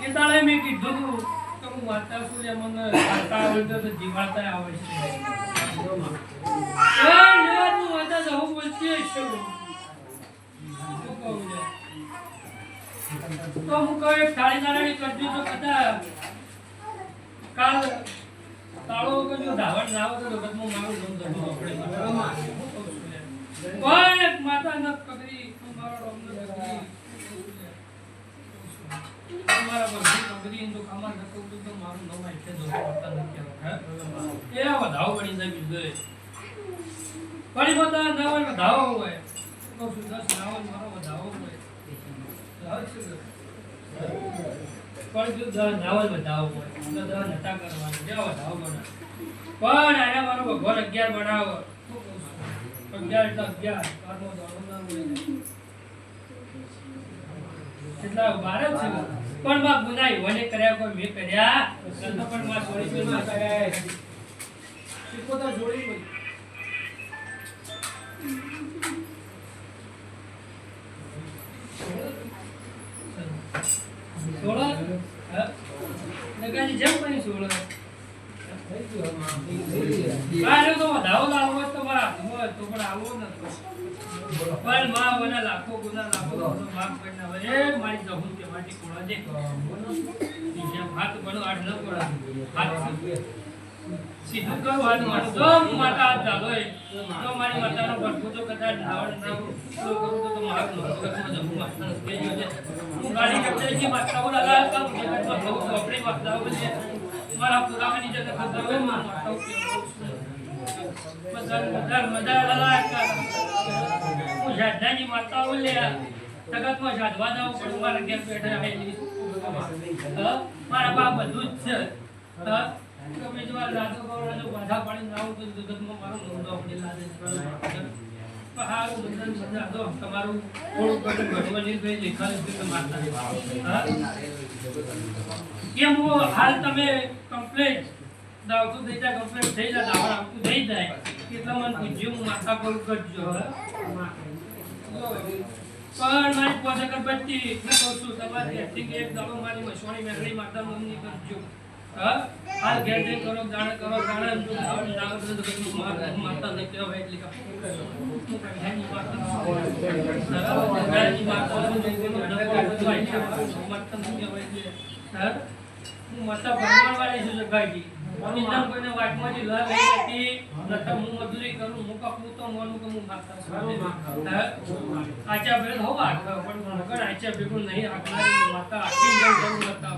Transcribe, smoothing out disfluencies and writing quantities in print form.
એ તાળે મેં કીધું તો હું વાર્તા છું મને વાર્તા આવડતો તો જીવાતા આવે છે તું વાર્તા જવું બોલતી છું તો હું કહું એક થાળી તાળી કરજો તો કદા કાલ તાળો કરજો ધાવણ ના આવે તો જગતમાં મારું નામ ધરવું આપણે કોઈ માતા ન કગરી મારો રોમ ન કગરી તમારા પર કગરી તો કામા ન કહું તો મારું નામ એટલે જો કરતા નથી હે એ વધાવ બની જાય બીજે પડી બતા ના હોય વધાવ હોય તો સુદસ ના હોય મારો વધાવ હોય પણ જો નાવલ બતાવો હોય તો નતા કરવાનું જે વધાવ બના પણ આને મારો ભગવાન 11 બનાવો 11 એટલે 11 કારનો દાડો ના હોય કેટલા 12 છે પણ બા ગુનાઈ વને કર્યા કોઈ મે કર્યા સંતો પણ માં સોરી માં કર્યા શીખો તો જોડી હોય સોળા નગાની જેમ પણ સોળા બારે તો વધાવો લાવો તો મારા હોય તો પણ આવો ન પણ માં વના લાખો ગુના લાખો માફ કરના વરે મારી જહું કે માટી કોળા દે જે હાથ બનો આડ ન કોળા હાથ સીધું કરો હાથ મારો તો માતા હાથ ચાલો તો મારી માતાનો ભટકો તો કદાચ ધાવણ ના તો કરું તો મારો નોકરમાં જમું માતા કે જોજે હું ગાડી કરતે જે માતા બોલા તો જગતમાં બહુ આપણે માતાઓ છે મારા પુરાવાની જગત ખબર માતાઓ કે મજા લાલા કા હું જાડની માતાઓ લે જગતમાં જાડવા દાવ પણ મારા ઘેર બેઠા આવેલી મારા બા બધું જ છે તમે જો લાદો ગોળાનો બાધા પાડી નાવ તો જગતમાં મારો નોંધો આપણી લાદે પહાડું બંધન મજા દો તમારું થોડું કટક ભગવાનની કઈ લેખાલે છે મારતા હા કેમ હો હાલ તમે કમ્પ્લીટ દાવતું થઈ જાય કમ્પ્લીટ થઈ જાય દાવણ આવતું થઈ જાય કેટલા મન પૂછ્યું હું માથા પર કરજો પણ મારી પોતે કરબત્તી હું કહું છું તમારી એક્ટિંગ એક દાડો મારી મસવાણી મેઘડી માતા મમ્મી કરજો હા હાલ ઘેર જઈ કરો જાણે નાગર તો માતા ને કહેવાય એટલે કા કન્યાની માતા હું માતા ભગવાન વાળી છું જગાડી નિદાન કોઈને વાટમાંથી લા લઈ હતી નતા હું મજૂરી કરું હું કપું તો મોનું કે હું માતા છું આચા ભેળ હો આખા પણ મગર આચા ભેગું નહીં આખનારી માતા આખી જવું નતા